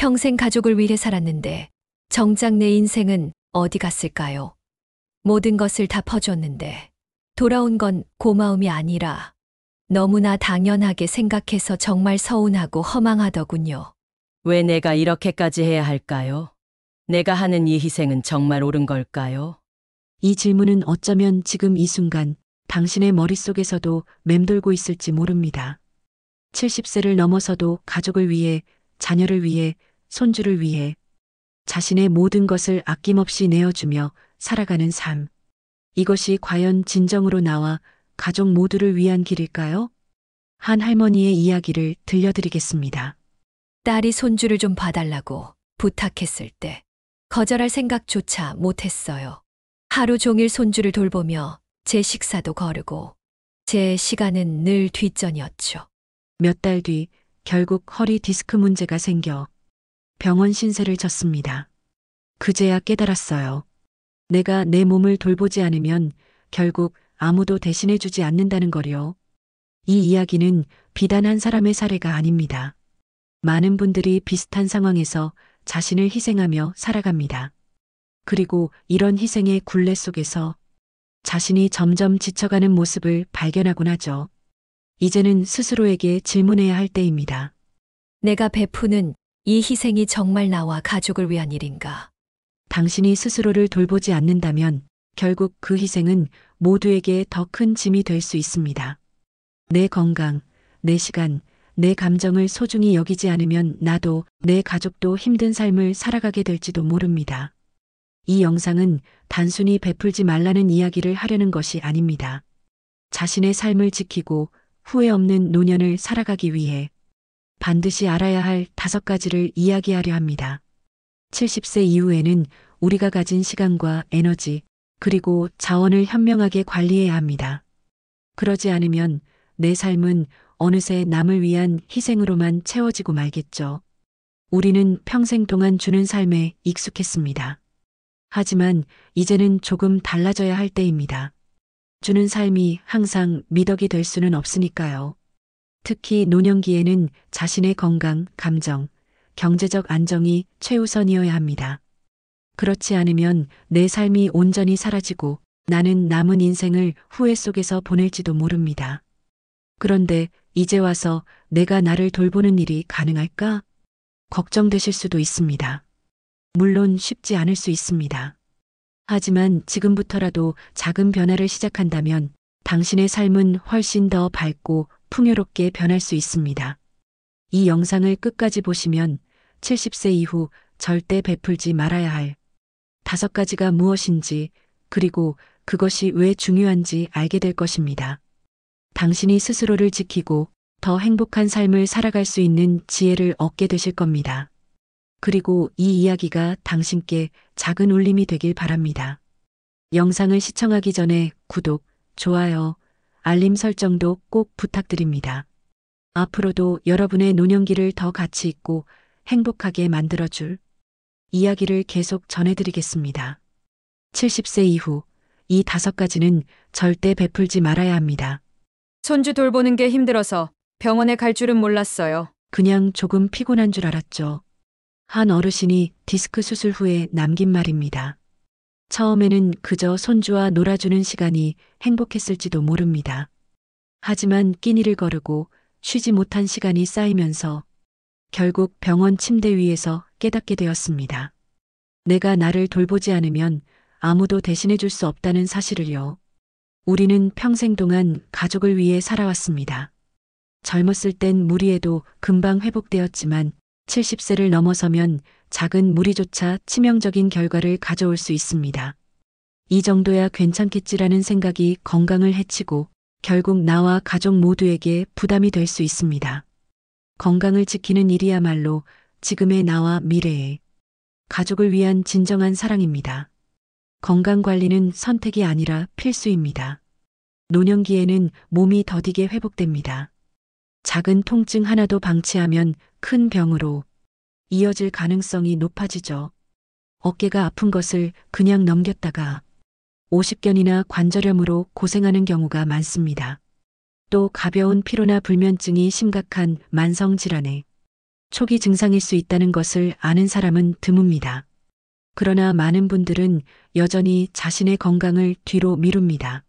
평생 가족을 위해 살았는데 정작 내 인생은 어디 갔을까요? 모든 것을 다 퍼줬는데 돌아온 건 고마움이 아니라 너무나 당연하게 생각해서 정말 서운하고 허망하더군요. 왜 내가 이렇게까지 해야 할까요? 내가 하는 이 희생은 정말 옳은 걸까요? 이 질문은 어쩌면 지금 이 순간 당신의 머릿속에서도 맴돌고 있을지 모릅니다. 70세를 넘어서도 가족을 위해, 자녀를 위해, 손주를 위해 자신의 모든 것을 아낌없이 내어주며 살아가는 삶. 이것이 과연 진정으로 나와 가족 모두를 위한 길일까요? 한 할머니의 이야기를 들려드리겠습니다. 딸이 손주를 좀 봐달라고 부탁했을 때 거절할 생각조차 못했어요. 하루 종일 손주를 돌보며 제 식사도 거르고 제 시간은 늘 뒷전이었죠. 몇 달 뒤 결국 허리 디스크 문제가 생겨 병원 신세를 졌습니다. 그제야 깨달았어요. 내가 내 몸을 돌보지 않으면 결국 아무도 대신해주지 않는다는 거요. 이 이야기는 비단 한 사람의 사례가 아닙니다. 많은 분들이 비슷한 상황에서 자신을 희생하며 살아갑니다. 그리고 이런 희생의 굴레 속에서 자신이 점점 지쳐가는 모습을 발견하곤 하죠. 이제는 스스로에게 질문해야 할 때입니다. 내가 베푸는 이 희생이 정말 나와 가족을 위한 일인가? 당신이 스스로를 돌보지 않는다면 결국 그 희생은 모두에게 더 큰 짐이 될 수 있습니다. 내 건강, 내 시간, 내 감정을 소중히 여기지 않으면 나도 내 가족도 힘든 삶을 살아가게 될지도 모릅니다. 이 영상은 단순히 베풀지 말라는 이야기를 하려는 것이 아닙니다. 자신의 삶을 지키고 후회 없는 노년을 살아가기 위해 반드시 알아야 할 5가지를 이야기하려 합니다. 70세 이후에는 우리가 가진 시간과 에너지, 그리고 자원을 현명하게 관리해야 합니다. 그러지 않으면 내 삶은 어느새 남을 위한 희생으로만 채워지고 말겠죠. 우리는 평생 동안 주는 삶에 익숙했습니다. 하지만 이제는 조금 달라져야 할 때입니다. 주는 삶이 항상 미덕이 될 수는 없으니까요. 특히 노년기에는 자신의 건강, 감정, 경제적 안정이 최우선이어야 합니다. 그렇지 않으면 내 삶이 온전히 사라지고 나는 남은 인생을 후회 속에서 보낼지도 모릅니다. 그런데 이제 와서 내가 나를 돌보는 일이 가능할까? 걱정되실 수도 있습니다. 물론 쉽지 않을 수 있습니다. 하지만 지금부터라도 작은 변화를 시작한다면 당신의 삶은 훨씬 더 밝고 풍요롭게 변할 수 있습니다. 이 영상을 끝까지 보시면 70세 이후 절대 베풀지 말아야 할 5가지가 무엇인지, 그리고 그것이 왜 중요한지 알게 될 것입니다. 당신이 스스로를 지키고 더 행복한 삶을 살아갈 수 있는 지혜를 얻게 되실 겁니다. 그리고 이 이야기가 당신께 작은 울림이 되길 바랍니다. 영상을 시청하기 전에 구독, 좋아요, 알림 설정도 꼭 부탁드립니다. 앞으로도 여러분의 노년기를 더 가치 있고 행복하게 만들어줄 이야기를 계속 전해드리겠습니다. 70세 이후 이 5가지는 절대 베풀지 말아야 합니다. 손주 돌보는 게 힘들어서 병원에 갈 줄은 몰랐어요. 그냥 조금 피곤한 줄 알았죠. 한 어르신이 디스크 수술 후에 남긴 말입니다. 처음에는 그저 손주와 놀아주는 시간이 행복했을지도 모릅니다. 하지만 끼니를 거르고 쉬지 못한 시간이 쌓이면서 결국 병원 침대 위에서 깨닫게 되었습니다. 내가 나를 돌보지 않으면 아무도 대신해 줄 수 없다는 사실을요. 우리는 평생 동안 가족을 위해 살아왔습니다. 젊었을 땐 무리해도 금방 회복되었지만 70세를 넘어서면 작은 무리조차 치명적인 결과를 가져올 수 있습니다. 이 정도야 괜찮겠지라는 생각이 건강을 해치고 결국 나와 가족 모두에게 부담이 될 수 있습니다. 건강을 지키는 일이야말로 지금의 나와 미래의 가족을 위한 진정한 사랑입니다. 건강관리는 선택이 아니라 필수입니다. 노년기에는 몸이 더디게 회복됩니다. 작은 통증 하나도 방치하면 큰 병으로 이어질 가능성이 높아지죠. 어깨가 아픈 것을 그냥 넘겼다가 50견이나 관절염으로 고생하는 경우가 많습니다. 또 가벼운 피로나 불면증이 심각한 만성질환에 초기 증상일 수 있다는 것을 아는 사람은 드뭅니다. 그러나 많은 분들은 여전히 자신의 건강을 뒤로 미룹니다.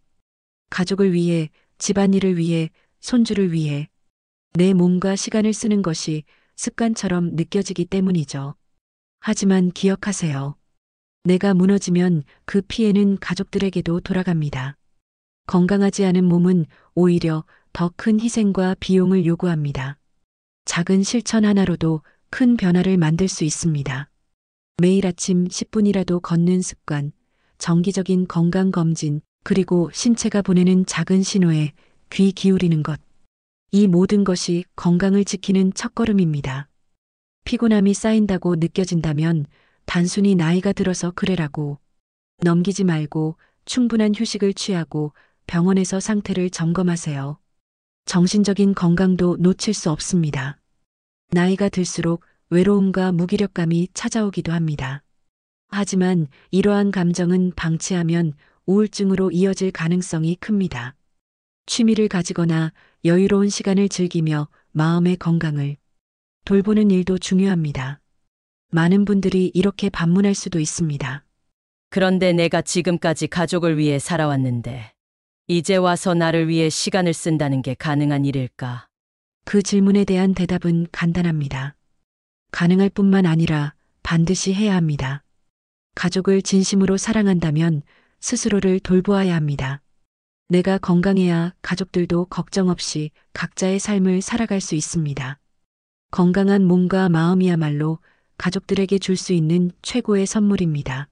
가족을 위해, 집안일을 위해, 손주를 위해 내 몸과 시간을 쓰는 것이 습관처럼 느껴지기 때문이죠. 하지만 기억하세요. 내가 무너지면 그 피해는 가족들에게도 돌아갑니다. 건강하지 않은 몸은 오히려 더 큰 희생과 비용을 요구합니다. 작은 실천 하나로도 큰 변화를 만들 수 있습니다. 매일 아침 10분이라도 걷는 습관, 정기적인 건강검진, 그리고 신체가 보내는 작은 신호에 귀 기울이는 것. 이 모든 것이 건강을 지키는 첫걸음입니다. 피곤함이 쌓인다고 느껴진다면 단순히 나이가 들어서 그래라고 넘기지 말고 충분한 휴식을 취하고 병원에서 상태를 점검하세요. 정신적인 건강도 놓칠 수 없습니다. 나이가 들수록 외로움과 무기력감이 찾아오기도 합니다. 하지만 이러한 감정은 방치하면 우울증으로 이어질 가능성이 큽니다. 취미를 가지거나 여유로운 시간을 즐기며 마음의 건강을 돌보는 일도 중요합니다. 많은 분들이 이렇게 반문할 수도 있습니다. 그런데 내가 지금까지 가족을 위해 살아왔는데, 이제 와서 나를 위해 시간을 쓴다는 게 가능한 일일까? 그 질문에 대한 대답은 간단합니다. 가능할 뿐만 아니라 반드시 해야 합니다. 가족을 진심으로 사랑한다면 스스로를 돌보아야 합니다. 내가 건강해야 가족들도 걱정 없이 각자의 삶을 살아갈 수 있습니다. 건강한 몸과 마음이야말로 가족들에게 줄 수 있는 최고의 선물입니다.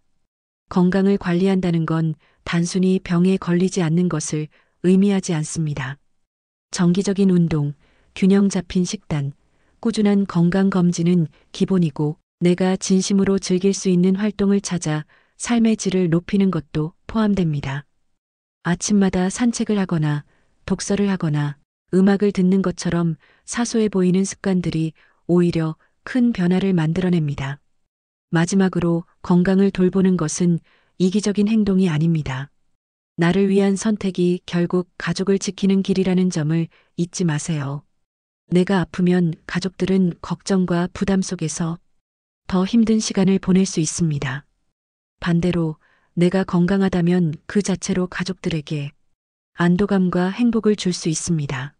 건강을 관리한다는 건 단순히 병에 걸리지 않는 것을 의미하지 않습니다. 정기적인 운동, 균형 잡힌 식단, 꾸준한 건강검진은 기본이고, 내가 진심으로 즐길 수 있는 활동을 찾아 삶의 질을 높이는 것도 포함됩니다. 아침마다 산책을 하거나 독서를 하거나 음악을 듣는 것처럼 사소해 보이는 습관들이 오히려 큰 변화를 만들어냅니다. 마지막으로 건강을 돌보는 것은 이기적인 행동이 아닙니다. 나를 위한 선택이 결국 가족을 지키는 길이라는 점을 잊지 마세요. 내가 아프면 가족들은 걱정과 부담 속에서 더 힘든 시간을 보낼 수 있습니다. 반대로 내가 건강하다면 그 자체로 가족들에게 안도감과 행복을 줄 수 있습니다.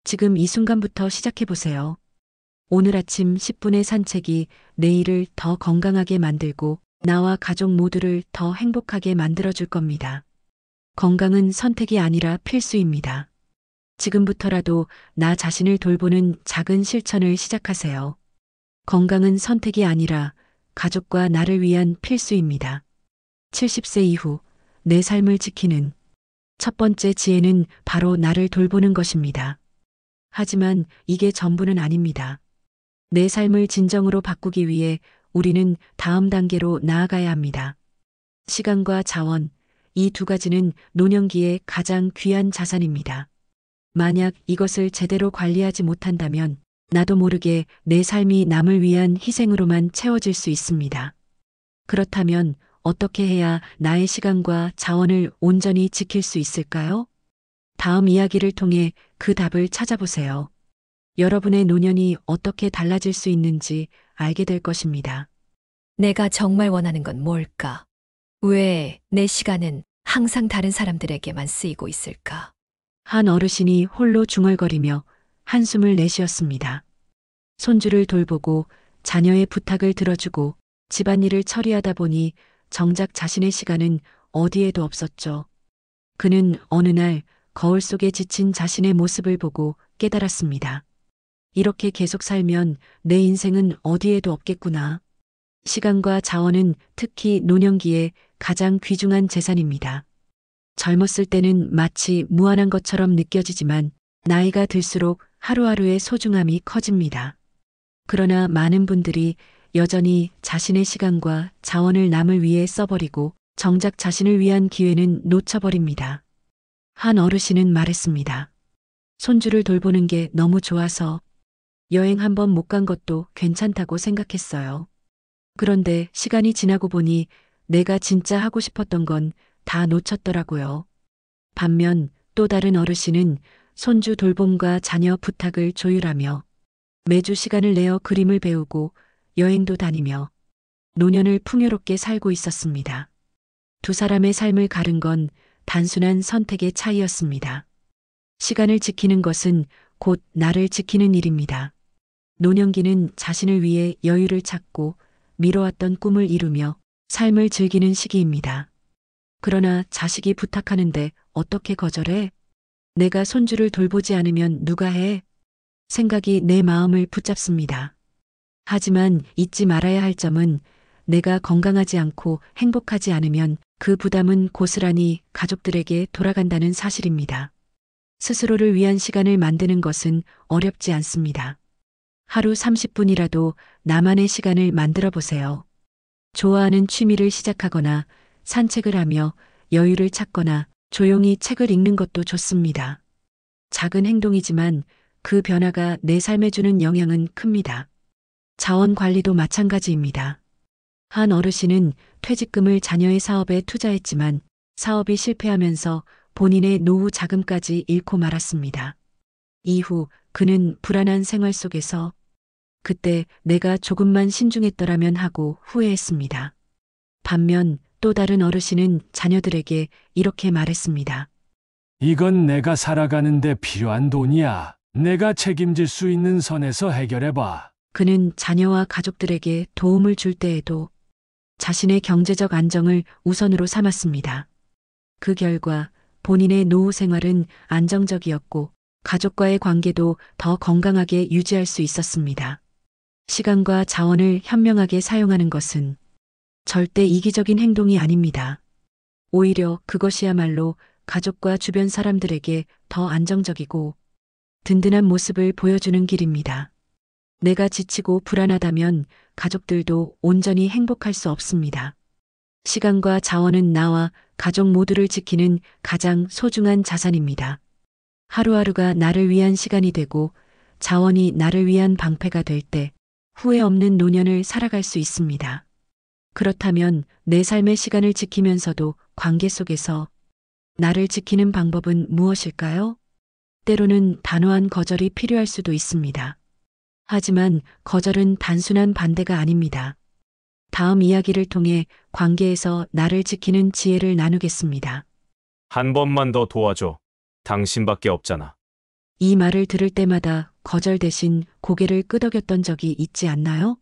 지금 이 순간부터 시작해 보세요. 오늘 아침 10분의 산책이 내일을 더 건강하게 만들고 나와 가족 모두를 더 행복하게 만들어줄 겁니다. 건강은 선택이 아니라 필수입니다. 지금부터라도 나 자신을 돌보는 작은 실천을 시작하세요. 건강은 선택이 아니라 가족과 나를 위한 필수입니다. 70세 이후 내 삶을 지키는 첫 번째 지혜는 바로 나를 돌보는 것입니다. 하지만 이게 전부는 아닙니다. 내 삶을 진정으로 바꾸기 위해 우리는 다음 단계로 나아가야 합니다. 시간과 자원, 이 두 가지는 노년기의 가장 귀한 자산입니다. 만약 이것을 제대로 관리하지 못한다면 나도 모르게 내 삶이 남을 위한 희생으로만 채워질 수 있습니다. 그렇다면 어떻게 해야 나의 시간과 자원을 온전히 지킬 수 있을까요? 다음 이야기를 통해 그 답을 찾아보세요. 여러분의 노년이 어떻게 달라질 수 있는지 알게 될 것입니다. 내가 정말 원하는 건 뭘까? 왜 내 시간은 항상 다른 사람들에게만 쓰이고 있을까? 한 어르신이 홀로 중얼거리며 한숨을 내쉬었습니다. 손주를 돌보고 자녀의 부탁을 들어주고 집안일을 처리하다 보니 정작 자신의 시간은 어디에도 없었죠. 그는 어느 날 거울 속에 지친 자신의 모습을 보고 깨달았습니다. 이렇게 계속 살면 내 인생은 어디에도 없겠구나. 시간과 자원은 특히 노년기에 가장 귀중한 재산입니다. 젊었을 때는 마치 무한한 것처럼 느껴지지만 나이가 들수록 하루하루의 소중함이 커집니다. 그러나 많은 분들이 여전히 자신의 시간과 자원을 남을 위해 써버리고 정작 자신을 위한 기회는 놓쳐버립니다. 한 어르신은 말했습니다. 손주를 돌보는 게 너무 좋아서 여행 한 번 못 간 것도 괜찮다고 생각했어요. 그런데 시간이 지나고 보니 내가 진짜 하고 싶었던 건 다 놓쳤더라고요. 반면 또 다른 어르신은 손주 돌봄과 자녀 부탁을 조율하며 매주 시간을 내어 그림을 배우고 여행도 다니며 노년을 풍요롭게 살고 있었습니다. 두 사람의 삶을 가른 건 단순한 선택의 차이였습니다. 시간을 지키는 것은 곧 나를 지키는 일입니다. 노년기는 자신을 위해 여유를 찾고 미뤄왔던 꿈을 이루며 삶을 즐기는 시기입니다. 그러나 자식이 부탁하는데 어떻게 거절해? 내가 손주를 돌보지 않으면 누가 해? 생각이 내 마음을 붙잡습니다. 하지만 잊지 말아야 할 점은 내가 건강하지 않고 행복하지 않으면 그 부담은 고스란히 가족들에게 돌아간다는 사실입니다. 스스로를 위한 시간을 만드는 것은 어렵지 않습니다. 하루 30분이라도 나만의 시간을 만들어 보세요. 좋아하는 취미를 시작하거나 산책을 하며 여유를 찾거나 조용히 책을 읽는 것도 좋습니다. 작은 행동이지만 그 변화가 내 삶에 주는 영향은 큽니다. 자원 관리도 마찬가지입니다. 한 어르신은 퇴직금을 자녀의 사업에 투자했지만 사업이 실패하면서 본인의 노후 자금까지 잃고 말았습니다. 이후 그는 불안한 생활 속에서 그때 내가 조금만 신중했더라면 하고 후회했습니다. 반면 또 다른 어르신은 자녀들에게 이렇게 말했습니다. 이건 내가 살아가는데 필요한 돈이야. 내가 책임질 수 있는 선에서 해결해봐. 그는 자녀와 가족들에게 도움을 줄 때에도 자신의 경제적 안정을 우선으로 삼았습니다. 그 결과 본인의 노후 생활은 안정적이었고 가족과의 관계도 더 건강하게 유지할 수 있었습니다. 시간과 자원을 현명하게 사용하는 것은 절대 이기적인 행동이 아닙니다. 오히려 그것이야말로 가족과 주변 사람들에게 더 안정적이고 든든한 모습을 보여주는 길입니다. 내가 지치고 불안하다면 가족들도 온전히 행복할 수 없습니다. 시간과 자원은 나와 가족 모두를 지키는 가장 소중한 자산입니다. 하루하루가 나를 위한 시간이 되고 자원이 나를 위한 방패가 될 때 후회 없는 노년을 살아갈 수 있습니다. 그렇다면 내 삶의 시간을 지키면서도 관계 속에서 나를 지키는 방법은 무엇일까요? 때로는 단호한 거절이 필요할 수도 있습니다. 하지만 거절은 단순한 반대가 아닙니다. 다음 이야기를 통해 관계에서 나를 지키는 지혜를 나누겠습니다. 한 번만 더 도와줘. 당신밖에 없잖아. 이 말을 들을 때마다 거절 대신 고개를 끄덕였던 적이 있지 않나요?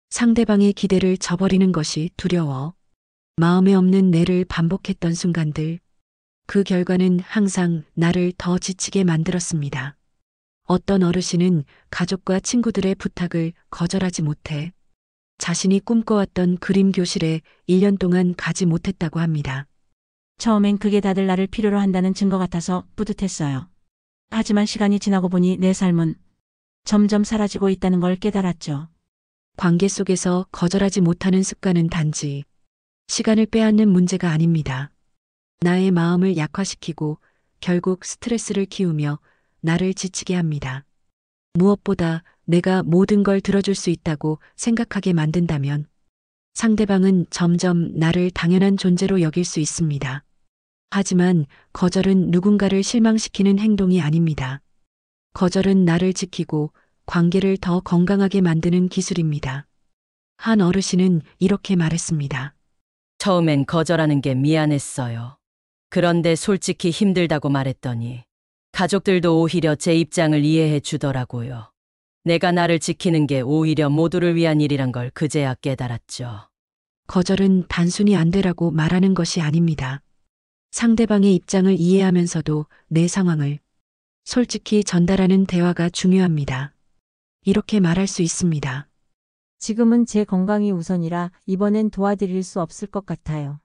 상대방의 기대를 저버리는 것이 두려워 마음에 없는 내를 반복했던 순간들. 그 결과는 항상 나를 더 지치게 만들었습니다. 어떤 어르신은 가족과 친구들의 부탁을 거절하지 못해 자신이 꿈꿔왔던 그림 교실에 1년 동안 가지 못했다고 합니다. 처음엔 그게 다들 나를 필요로 한다는 증거 같아서 뿌듯했어요. 하지만 시간이 지나고 보니 내 삶은 점점 사라지고 있다는 걸 깨달았죠. 관계 속에서 거절하지 못하는 습관은 단지 시간을 빼앗는 문제가 아닙니다. 나의 마음을 약화시키고 결국 스트레스를 키우며 나를 지치게 합니다. 무엇보다 내가 모든 걸 들어줄 수 있다고 생각하게 만든다면 상대방은 점점 나를 당연한 존재로 여길 수 있습니다. 하지만 거절은 누군가를 실망시키는 행동이 아닙니다. 거절은 나를 지키고 관계를 더 건강하게 만드는 기술입니다. 한 어르신은 이렇게 말했습니다. 처음엔 거절하는 게 미안했어요. 그런데 솔직히 힘들다고 말했더니 가족들도 오히려 제 입장을 이해해 주더라고요. 내가 나를 지키는 게 오히려 모두를 위한 일이란 걸 그제야 깨달았죠. 거절은 단순히 안 되라고 말하는 것이 아닙니다. 상대방의 입장을 이해하면서도 내 상황을 솔직히 전달하는 대화가 중요합니다. 이렇게 말할 수 있습니다. 지금은 제 건강이 우선이라 이번엔 도와드릴 수 없을 것 같아요.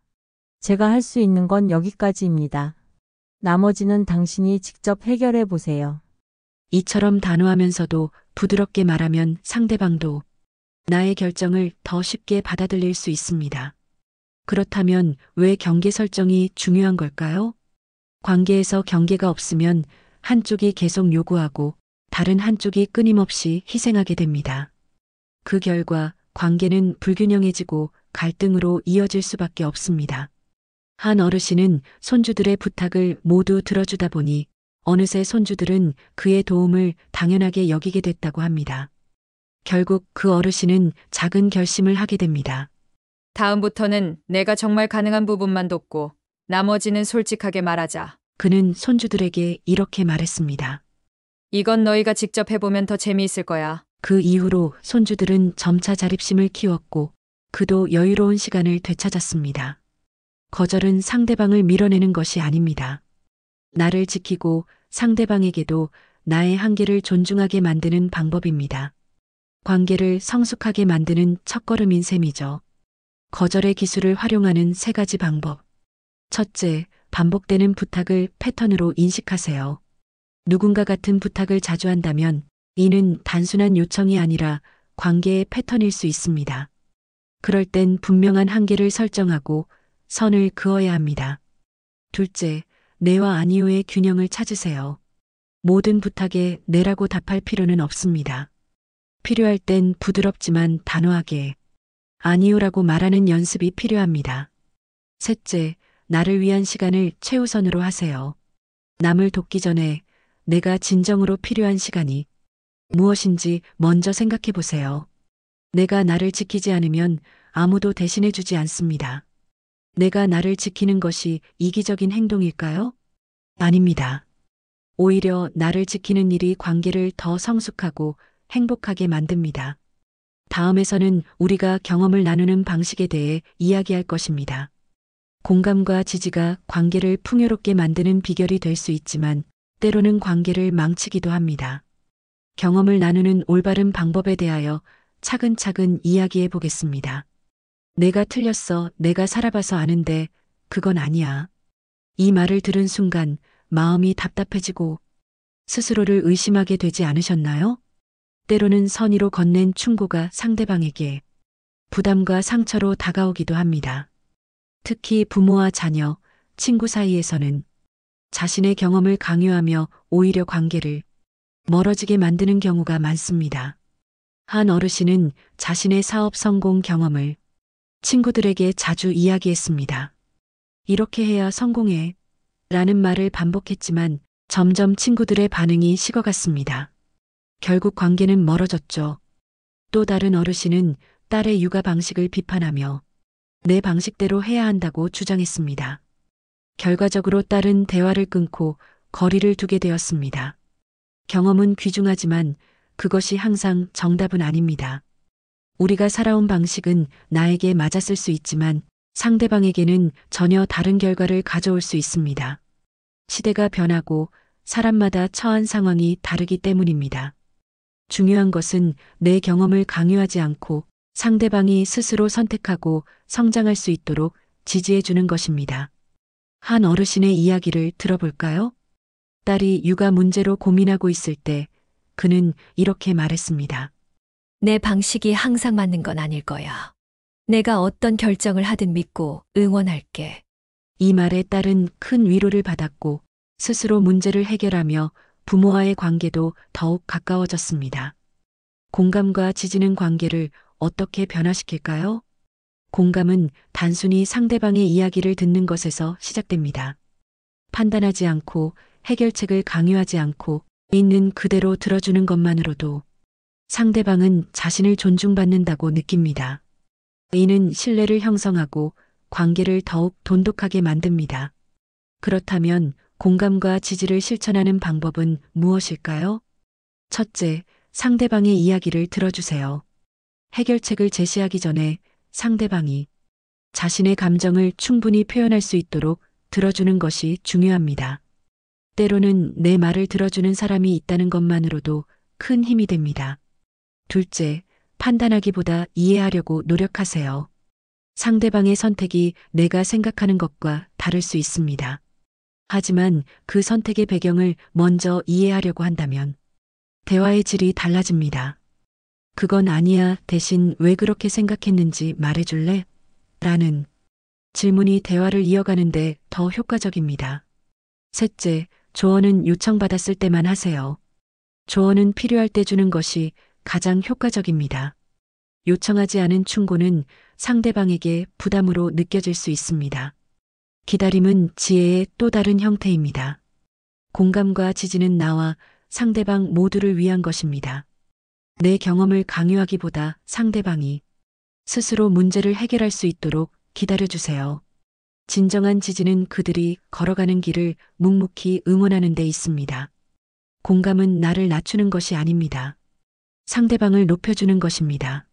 제가 할 수 있는 건 여기까지입니다. 나머지는 당신이 직접 해결해 보세요. 이처럼 단호하면서도 부드럽게 말하면 상대방도 나의 결정을 더 쉽게 받아들일 수 있습니다. 그렇다면 왜 경계 설정이 중요한 걸까요? 관계에서 경계가 없으면 한쪽이 계속 요구하고 다른 한쪽이 끊임없이 희생하게 됩니다. 그 결과 관계는 불균형해지고 갈등으로 이어질 수밖에 없습니다. 한 어르신은 손주들의 부탁을 모두 들어주다 보니 어느새 손주들은 그의 도움을 당연하게 여기게 됐다고 합니다. 결국 그 어르신은 작은 결심을 하게 됩니다. 다음부터는 내가 정말 가능한 부분만 돕고 나머지는 솔직하게 말하자. 그는 손주들에게 이렇게 말했습니다. 이건 너희가 직접 해보면 더 재미있을 거야. 그 이후로 손주들은 점차 자립심을 키웠고 그도 여유로운 시간을 되찾았습니다. 거절은 상대방을 밀어내는 것이 아닙니다. 나를 지키고 상대방에게도 나의 한계를 존중하게 만드는 방법입니다. 관계를 성숙하게 만드는 첫걸음인 셈이죠. 거절의 기술을 활용하는 3가지 방법. 첫째, 반복되는 부탁을 패턴으로 인식하세요. 누군가 같은 부탁을 자주 한다면 이는 단순한 요청이 아니라 관계의 패턴일 수 있습니다. 그럴 땐 분명한 한계를 설정하고 선을 그어야 합니다. 둘째, 네와 아니오의 균형을 찾으세요. 모든 부탁에 네라고 답할 필요는 없습니다. 필요할 땐 부드럽지만 단호하게 아니오라고 말하는 연습이 필요합니다. 셋째, 나를 위한 시간을 최우선으로 하세요. 남을 돕기 전에 내가 진정으로 필요한 시간이 무엇인지 먼저 생각해 보세요. 내가 나를 지키지 않으면 아무도 대신해 주지 않습니다. 내가 나를 지키는 것이 이기적인 행동일까요? 아닙니다. 오히려 나를 지키는 일이 관계를 더 성숙하고 행복하게 만듭니다. 다음에서는 우리가 경험을 나누는 방식에 대해 이야기할 것입니다. 공감과 지지가 관계를 풍요롭게 만드는 비결이 될 수 있지만 때로는 관계를 망치기도 합니다. 경험을 나누는 올바른 방법에 대하여 차근차근 이야기해 보겠습니다. 내가 틀렸어. 내가 살아봐서 아는데 그건 아니야. 이 말을 들은 순간 마음이 답답해지고 스스로를 의심하게 되지 않으셨나요? 때로는 선의로 건넨 충고가 상대방에게 부담과 상처로 다가오기도 합니다. 특히 부모와 자녀, 친구 사이에서는 자신의 경험을 강요하며 오히려 관계를 멀어지게 만드는 경우가 많습니다. 한 어르신은 자신의 사업 성공 경험을 친구들에게 자주 이야기했습니다. 이렇게 해야 성공해 라는 말을 반복했지만 점점 친구들의 반응이 식어갔습니다. 결국 관계는 멀어졌죠. 또 다른 어르신은 딸의 육아 방식을 비판하며 내 방식대로 해야 한다고 주장했습니다. 결과적으로 딸은 대화를 끊고 거리를 두게 되었습니다. 경험은 귀중하지만 그것이 항상 정답은 아닙니다. 우리가 살아온 방식은 나에게 맞았을 수 있지만 상대방에게는 전혀 다른 결과를 가져올 수 있습니다. 시대가 변하고 사람마다 처한 상황이 다르기 때문입니다. 중요한 것은 내 경험을 강요하지 않고 상대방이 스스로 선택하고 성장할 수 있도록 지지해 주는 것입니다. 한 어르신의 이야기를 들어볼까요? 딸이 육아 문제로 고민하고 있을 때 그는 이렇게 말했습니다. 내 방식이 항상 맞는 건 아닐 거야. 내가 어떤 결정을 하든 믿고 응원할게. 이 말에 딸은 큰 위로를 받았고 스스로 문제를 해결하며 부모와의 관계도 더욱 가까워졌습니다. 공감과 지지는 관계를 어떻게 변화시킬까요? 공감은 단순히 상대방의 이야기를 듣는 것에서 시작됩니다. 판단하지 않고 해결책을 강요하지 않고 있는 그대로 들어주는 것만으로도 상대방은 자신을 존중받는다고 느낍니다. 이는 신뢰를 형성하고 관계를 더욱 돈독하게 만듭니다. 그렇다면 공감과 지지를 실천하는 방법은 무엇일까요? 첫째, 상대방의 이야기를 들어주세요. 해결책을 제시하기 전에 상대방이 자신의 감정을 충분히 표현할 수 있도록 들어주는 것이 중요합니다. 때로는 내 말을 들어주는 사람이 있다는 것만으로도 큰 힘이 됩니다. 둘째, 판단하기보다 이해하려고 노력하세요. 상대방의 선택이 내가 생각하는 것과 다를 수 있습니다. 하지만 그 선택의 배경을 먼저 이해하려고 한다면 대화의 질이 달라집니다. 그건 아니야. 대신 왜 그렇게 생각했는지 말해줄래? 라는 질문이 대화를 이어가는데 더 효과적입니다. 셋째, 조언은 요청받았을 때만 하세요. 조언은 필요할 때 주는 것이 가장 효과적입니다. 요청하지 않은 충고는 상대방에게 부담으로 느껴질 수 있습니다. 기다림은 지혜의 또 다른 형태입니다. 공감과 지지는 나와 상대방 모두를 위한 것입니다. 내 경험을 강요하기보다 상대방이 스스로 문제를 해결할 수 있도록 기다려주세요. 진정한 지지는 그들이 걸어가는 길을 묵묵히 응원하는 데 있습니다. 공감은 나를 낮추는 것이 아닙니다. 상대방을 높여주는 것입니다.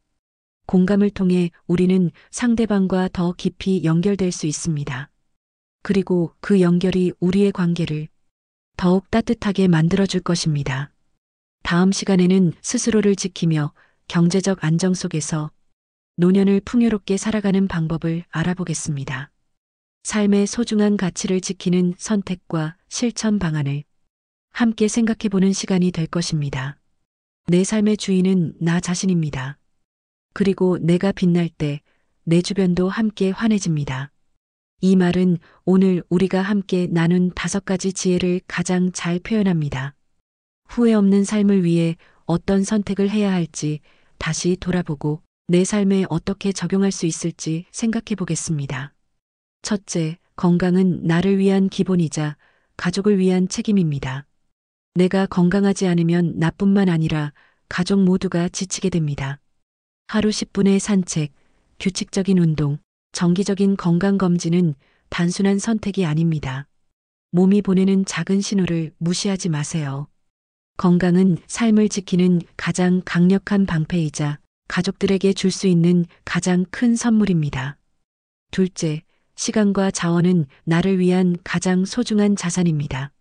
공감을 통해 우리는 상대방과 더 깊이 연결될 수 있습니다. 그리고 그 연결이 우리의 관계를 더욱 따뜻하게 만들어줄 것입니다. 다음 시간에는 스스로를 지키며 경제적 안정 속에서 노년을 풍요롭게 살아가는 방법을 알아보겠습니다. 삶의 소중한 가치를 지키는 선택과 실천 방안을 함께 생각해보는 시간이 될 것입니다. 내 삶의 주인은 나 자신입니다. 그리고 내가 빛날 때 내 주변도 함께 환해집니다. 이 말은 오늘 우리가 함께 나눈 5가지 지혜를 가장 잘 표현합니다. 후회 없는 삶을 위해 어떤 선택을 해야 할지 다시 돌아보고 내 삶에 어떻게 적용할 수 있을지 생각해 보겠습니다. 첫째, 건강은 나를 위한 기본이자 가족을 위한 책임입니다. 내가 건강하지 않으면 나뿐만 아니라 가족 모두가 지치게 됩니다. 하루 10분의 산책, 규칙적인 운동, 정기적인 건강검진은 단순한 선택이 아닙니다. 몸이 보내는 작은 신호를 무시하지 마세요. 건강은 삶을 지키는 가장 강력한 방패이자 가족들에게 줄 수 있는 가장 큰 선물입니다. 둘째, 시간과 자원은 나를 위한 가장 소중한 자산입니다.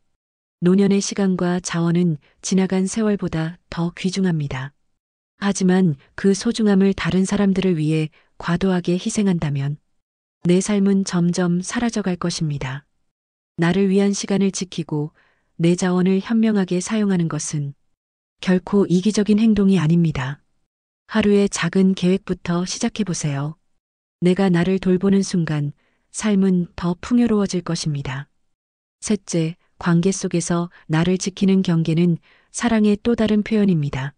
노년의 시간과 자원은 지나간 세월보다 더 귀중합니다. 하지만 그 소중함을 다른 사람들을 위해 과도하게 희생한다면 내 삶은 점점 사라져갈 것입니다. 나를 위한 시간을 지키고 내 자원을 현명하게 사용하는 것은 결코 이기적인 행동이 아닙니다. 하루의 작은 계획부터 시작해 보세요. 내가 나를 돌보는 순간 삶은 더 풍요로워질 것입니다. 셋째, 관계 속에서 나를 지키는 경계는 사랑의 또 다른 표현입니다.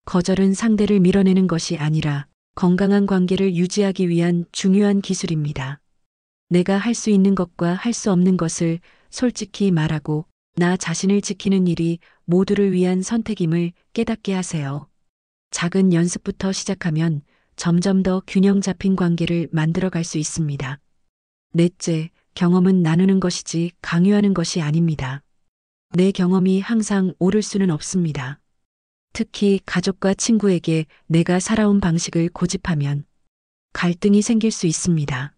거절은 상대를 밀어내는 것이 아니라 건강한 관계를 유지하기 위한 중요한 기술입니다. 내가 할 수 있는 것과 할 수 없는 것을 솔직히 말하고 나 자신을 지키는 일이 모두를 위한 선택임을 깨닫게 하세요. 작은 연습부터 시작하면 점점 더 균형 잡힌 관계를 만들어갈 수 있습니다. 넷째, 경험은 나누는 것이지 강요하는 것이 아닙니다. 내 경험이 항상 옳을 수는 없습니다. 특히 가족과 친구에게 내가 살아온 방식을 고집하면 갈등이 생길 수 있습니다.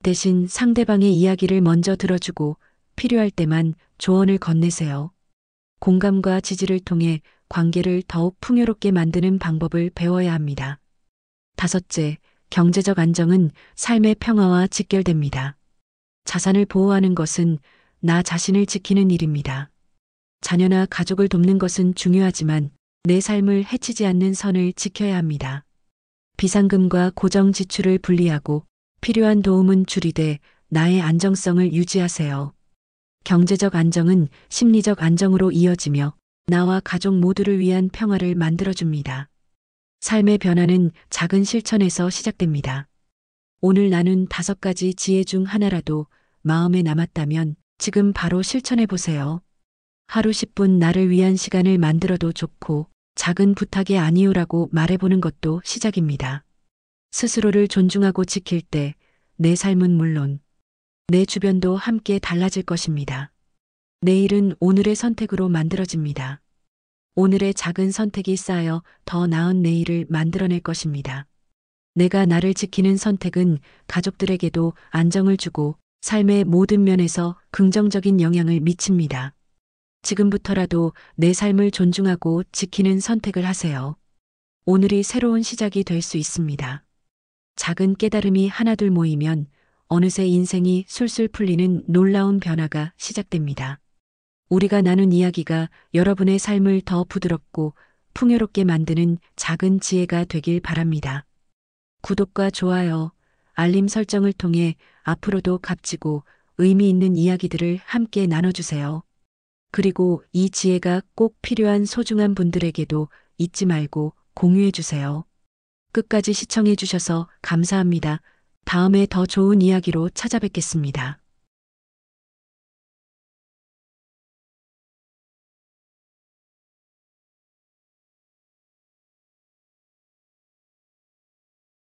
대신 상대방의 이야기를 먼저 들어주고 필요할 때만 조언을 건네세요. 공감과 지지를 통해 관계를 더욱 풍요롭게 만드는 방법을 배워야 합니다. 다섯째, 경제적 안정은 삶의 평화와 직결됩니다. 자산을 보호하는 것은 나 자신을 지키는 일입니다. 자녀나 가족을 돕는 것은 중요하지만 내 삶을 해치지 않는 선을 지켜야 합니다. 비상금과 고정 지출을 분리하고 필요한 도움은 줄이되 나의 안정성을 유지하세요. 경제적 안정은 심리적 안정으로 이어지며 나와 가족 모두를 위한 평화를 만들어줍니다. 삶의 변화는 작은 실천에서 시작됩니다. 오늘 나눈 5가지 지혜 중 하나라도 마음에 남았다면 지금 바로 실천해 보세요. 하루 10분 나를 위한 시간을 만들어도 좋고 작은 부탁이 아니오라고 말해보는 것도 시작입니다. 스스로를 존중하고 지킬 때 내 삶은 물론 내 주변도 함께 달라질 것입니다. 내일은 오늘의 선택으로 만들어집니다. 오늘의 작은 선택이 쌓여 더 나은 내일을 만들어낼 것입니다. 내가 나를 지키는 선택은 가족들에게도 안정을 주고 삶의 모든 면에서 긍정적인 영향을 미칩니다. 지금부터라도 내 삶을 존중하고 지키는 선택을 하세요. 오늘이 새로운 시작이 될 수 있습니다. 작은 깨달음이 하나둘 모이면 어느새 인생이 술술 풀리는 놀라운 변화가 시작됩니다. 우리가 나눈 이야기가 여러분의 삶을 더 부드럽고 풍요롭게 만드는 작은 지혜가 되길 바랍니다. 구독과 좋아요, 알림 설정을 통해 앞으로도 값지고 의미 있는 이야기들을 함께 나눠주세요. 그리고 이 지혜가 꼭 필요한 소중한 분들에게도 잊지 말고 공유해주세요. 끝까지 시청해주셔서 감사합니다. 다음에 더 좋은 이야기로 찾아뵙겠습니다.